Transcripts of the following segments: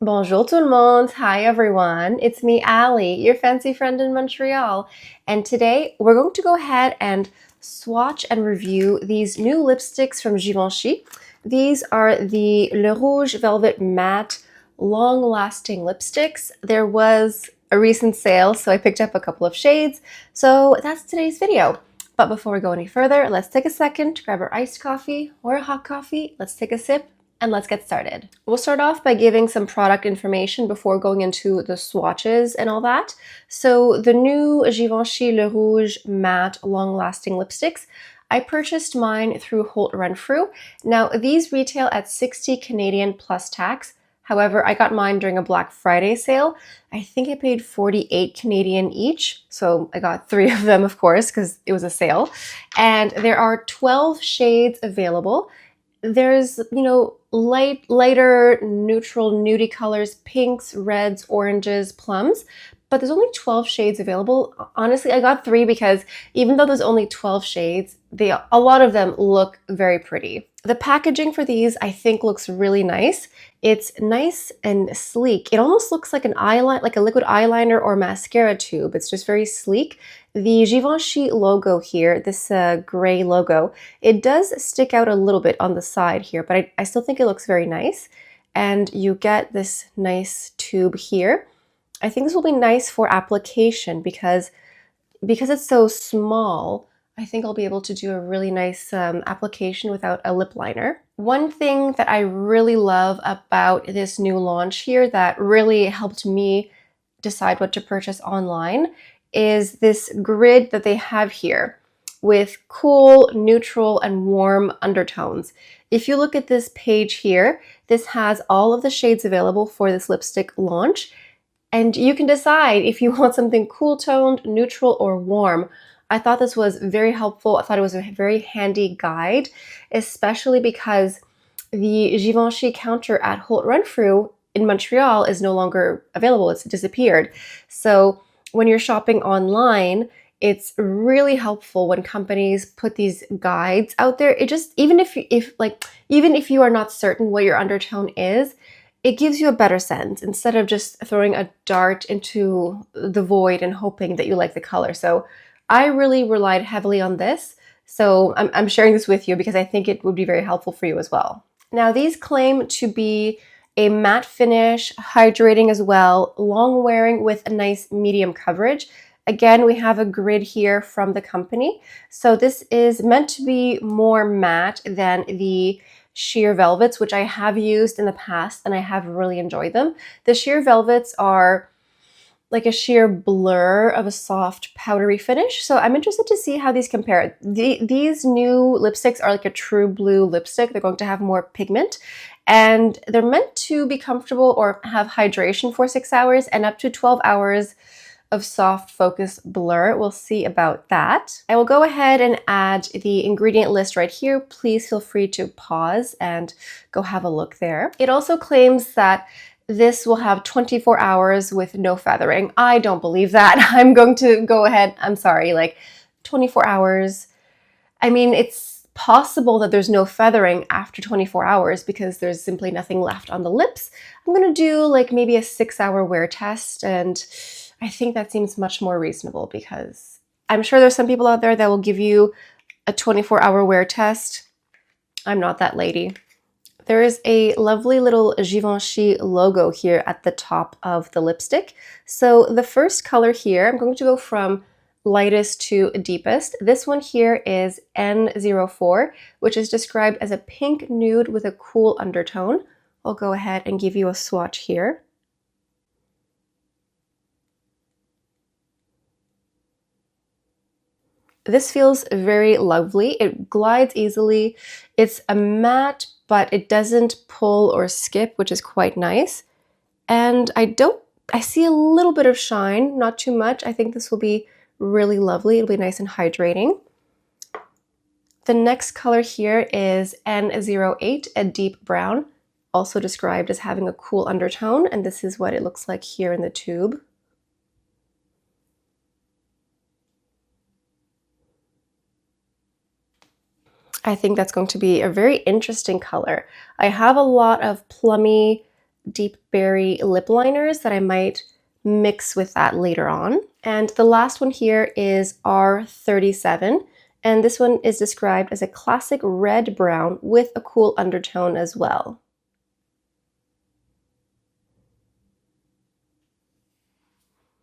Bonjour tout le monde. Hi everyone. It's me, Ali, your fancy friend in Montreal. And today we're going to go ahead and swatch and review these new lipsticks from Givenchy. These are the Le Rouge Velvet Matte long-lasting lipsticks. There was a recent sale, so I picked up a couple of shades. So that's today's video. But before we go any further, let's take a second to grab our iced coffee or a hot coffee. Let's take a sip and let's get started. We'll start off by giving some product information before going into the swatches and all that. So the new Givenchy Le Rouge Matte Long-Lasting Lipsticks, I purchased mine through Holt Renfrew. Now these retail at 60 Canadian plus tax. However, I got mine during a Black Friday sale. I think I paid 48 Canadian each. So I got 3 of them, of course, because it was a sale. And there are 12 shades available. There's, lighter, neutral, nudie colors, pinks, reds, oranges, plums, but there's only 12 shades available. Honestly, I got 3 because even though there's only 12 shades, a lot of them look very pretty. The packaging for these, I think, looks really nice. It's nice and sleek. It almost looks like an eyeliner, like a liquid eyeliner or mascara tube. It's just very sleek. The Givenchy logo here, this gray logo, it does stick out a little bit on the side here, but I still think it looks very nice. And you get this nice tube here. I think this will be nice for application because it's so small. I think I'll be able to do a really nice application without a lip liner. One thing that I really love about this new launch here that really helped me decide what to purchase online is this grid that they have here with cool, neutral, and warm undertones. If you look at this page here, this has all of the shades available for this lipstick launch, and you can decide if you want something cool toned, neutral, or warm. I thought this was very helpful. I thought it was a very handy guide, especially because the Givenchy counter at Holt Renfrew in Montreal is no longer available. It's disappeared. So when you're shopping online, it's really helpful when companies put these guides out there. It just, even if you are not certain what your undertone is, it gives you a better sense instead of just throwing a dart into the void and hoping that you like the color. So I really relied heavily on this. So I'm sharing this with you because I think it would be very helpful for you as well. Now these claim to be a matte finish, hydrating as well, long wearing with a nice medium coverage. Again, we have a grid here from the company. So this is meant to be more matte than the sheer velvets, which I have used in the past and I have really enjoyed them. The sheer velvets are like a sheer blur of a soft powdery finish. So I'm interested to see how these compare. These new lipsticks are like a true blue lipstick. They're going to have more pigment and they're meant to be comfortable or have hydration for 6 hours and up to 12 hours of soft focus blur. We'll see about that. I will go ahead and add the ingredient list right here. Please feel free to pause and go have a look there. It also claims that this will have 24 hours with no feathering. I don't believe that. I'm going to go ahead. I'm sorry, like 24 hours. I mean, it's possible that there's no feathering after 24 hours because there's simply nothing left on the lips. I'm going to do like maybe a 6-hour wear test, and I think that seems much more reasonable because I'm sure there's some people out there that will give you a 24-hour wear test. I'm not that lady. There is a lovely little Givenchy logo here at the top of the lipstick. So the first color here, I'm going to go from lightest to deepest. This one here is N04, which is described as a pink nude with a cool undertone. I'll go ahead and give you a swatch here. This feels very lovely. It glides easily. It's a matte, but it doesn't pull or skip, which is quite nice. And I see a little bit of shine, not too much. I think this will be really lovely. It'll be nice and hydrating. The next color here is N08, a deep brown, also described as having a cool undertone. And this is what it looks like here in the tube. I think that's going to be a very interesting color. I have a lot of plummy, deep berry lip liners that I might mix with that later on. And the last one here is R37. And this one is described as a classic red brown with a cool undertone as well.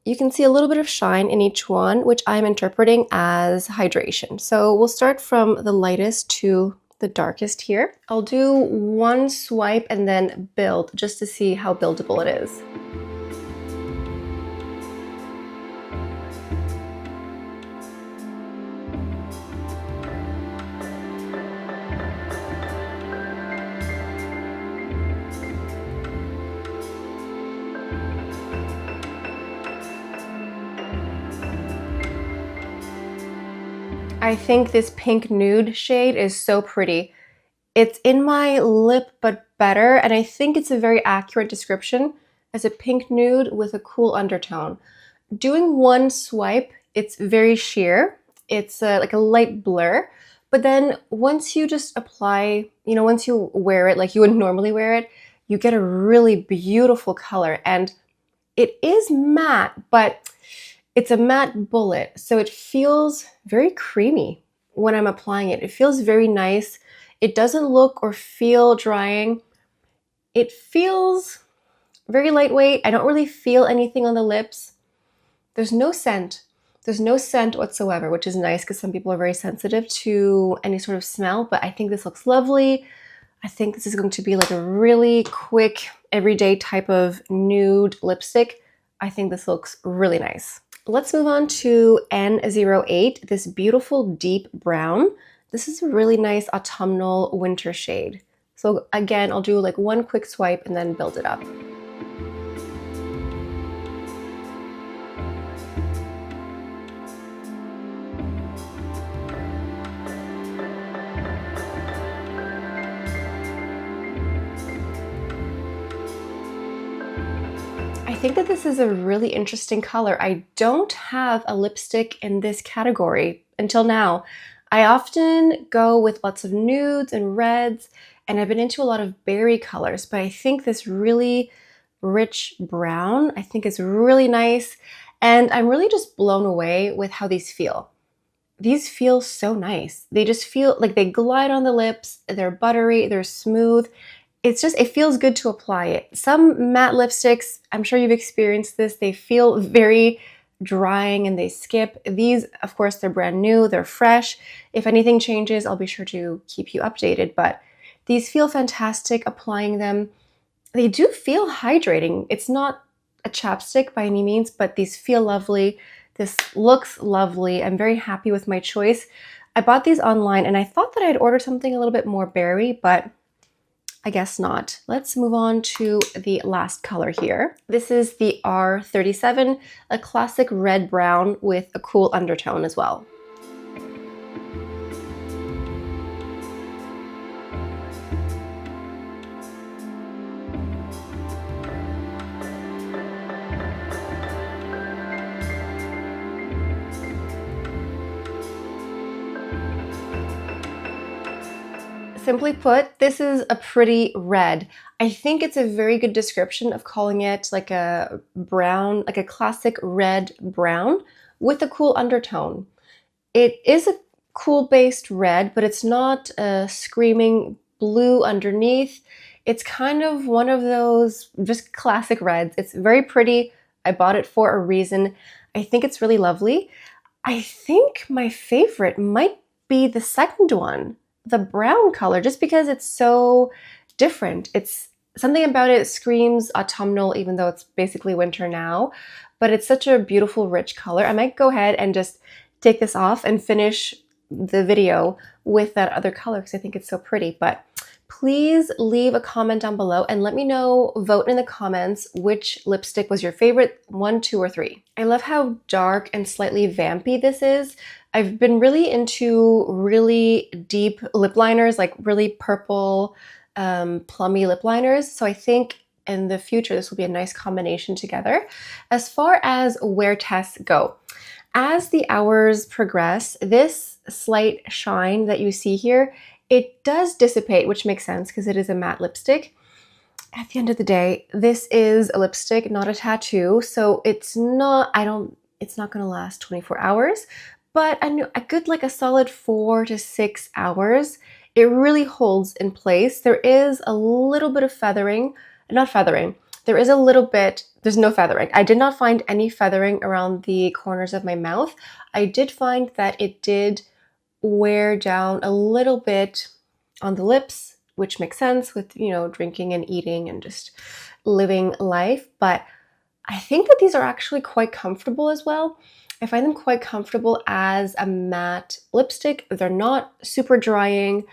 You can see a little bit of shine in each one, which I'm interpreting as hydration. So we'll start from the lightest to the darkest here. I'll do one swipe and then build just to see how buildable it is. I think this pink nude shade is so pretty. It's in my lip, but better, and I think it's a very accurate description as a pink nude with a cool undertone. Doing one swipe, it's very sheer. It's like a light blur, but then once you just apply, once you wear it like you would normally wear it, you get a really beautiful color, and it is matte, but it's a matte bullet, so it feels very creamy when I'm applying it. It feels very nice. It doesn't look or feel drying. It feels very lightweight. I don't really feel anything on the lips. There's no scent. There's no scent whatsoever, which is nice because some people are very sensitive to any sort of smell, but I think this looks lovely. I think this is going to be like a really quick, everyday type of nude lipstick. I think this looks really nice. Let's move on to N08, this beautiful deep brown. This is a really nice autumnal winter shade. So again, I'll do like one quick swipe and then build it up. I think that this is a really interesting color. I don't have a lipstick in this category until now. I often go with lots of nudes and reds, and I've been into a lot of berry colors, but I think this really rich brown, I think is really nice, and I'm really just blown away with how these feel. These feel so nice. They just feel like they glide on the lips, they're buttery, they're smooth. It feels good to apply it. Some matte lipsticks, I'm sure you've experienced this, they feel very drying and they skip. These, of course, they're brand new, they're fresh. If anything changes, I'll be sure to keep you updated, but these feel fantastic applying them. They do feel hydrating. It's not a chapstick by any means, but these feel lovely. This looks lovely. I'm very happy with my choice. I bought these online and I thought that I'd order something a little bit more berry, but I guess not. Let's move on to the last color here. This is the R37, a classic red brown with a cool undertone as well. Simply put, this is a pretty red. I think it's a very good description of calling it like a brown, like a classic red brown with a cool undertone. It is a cool based red, but it's not a screaming blue underneath. It's kind of one of those just classic reds. It's very pretty. I bought it for a reason. I think it's really lovely. I think my favorite might be the second one, the brown color, just because it's so different. It's something about it screams autumnal, even though it's basically winter now, but it's such a beautiful, rich color. I might go ahead and just take this off and finish the video with that other color because I think it's so pretty. But please leave a comment down below and let me know, vote in the comments, which lipstick was your favorite, 1, 2, or 3. I love how dark and slightly vampy this is. I've been really into really deep lip liners, like really purple, plummy lip liners. So I think in the future, this will be a nice combination together. As far as wear tests go, as the hours progress, this slight shine that you see here, it does dissipate, which makes sense because it is a matte lipstick. at the end of the day, this is a lipstick, not a tattoo. So it's not, it's not gonna last 24 hours, but a good like a solid 4 to 6 hours. It really holds in place. There is a little bit of feathering, not feathering. There is a little bit, there's no feathering. I did not find any feathering around the corners of my mouth. I did find that it did wear down a little bit on the lips, which makes sense with, you know, drinking and eating and just living life. But I think that these are actually quite comfortable as well. I find them quite comfortable as a matte lipstick. They're not super drying.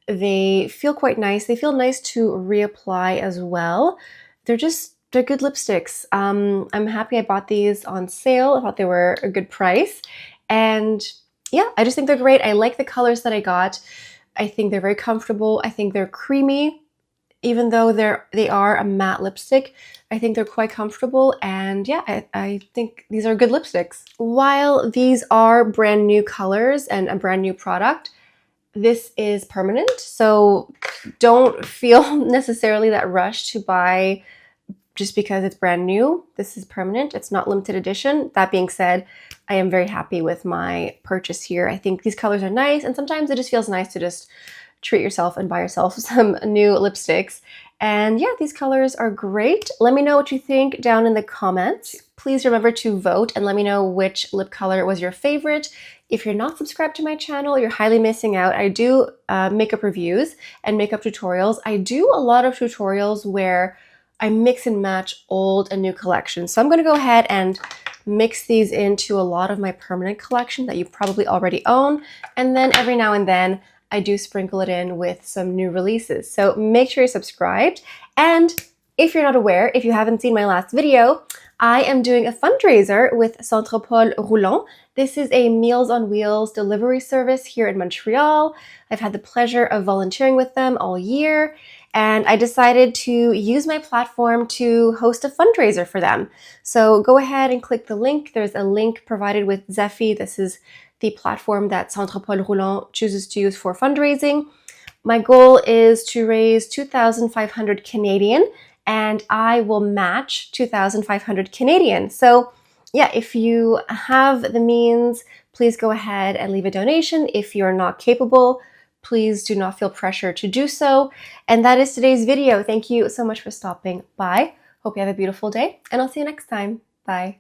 They feel quite nice. They feel nice to reapply as well. They're good lipsticks. I'm happy I bought these on sale. I thought they were a good price. And yeah, I just think they're great. I like the colors that I got. I think they're very comfortable. I think they're creamy. Even though they are a matte lipstick, I think they're quite comfortable, and yeah, I think these are good lipsticks. While these are brand new colors and a brand new product, this is permanent, so don't feel necessarily that rush to buy just because it's brand new. This is permanent. It's not limited edition. That being said, I am very happy with my purchase here. I think these colors are nice, and sometimes it just feels nice to just treat yourself and buy yourself some new lipsticks. And yeah, these colors are great. Let me know what you think down in the comments. Please remember to vote and let me know which lip color was your favorite. If you're not subscribed to my channel, you're highly missing out. I do makeup reviews and makeup tutorials. I do a lot of tutorials where I mix and match old and new collections. So I'm going to go ahead and mix these into a lot of my permanent collection that you probably already own. And then every now and then, I do sprinkle it in with some new releases. So make sure you're subscribed. And if you're not aware, if you haven't seen my last video, I am doing a fundraiser with Totale Roulant. This is a Meals on Wheels delivery service here in Montreal. I've had the pleasure of volunteering with them all year, and I decided to use my platform to host a fundraiser for them. So go ahead and click the link. There's a link provided with Zeffy. This is the platform that Totale Roulant chooses to use for fundraising. My goal is to raise 2,500 Canadian, and I will match 2,500 Canadian. So yeah, if you have the means, please go ahead and leave a donation. If you're not capable, please do not feel pressure to do so. And that is today's video. Thank you so much for stopping by. Hope you have a beautiful day, and I'll see you next time. Bye.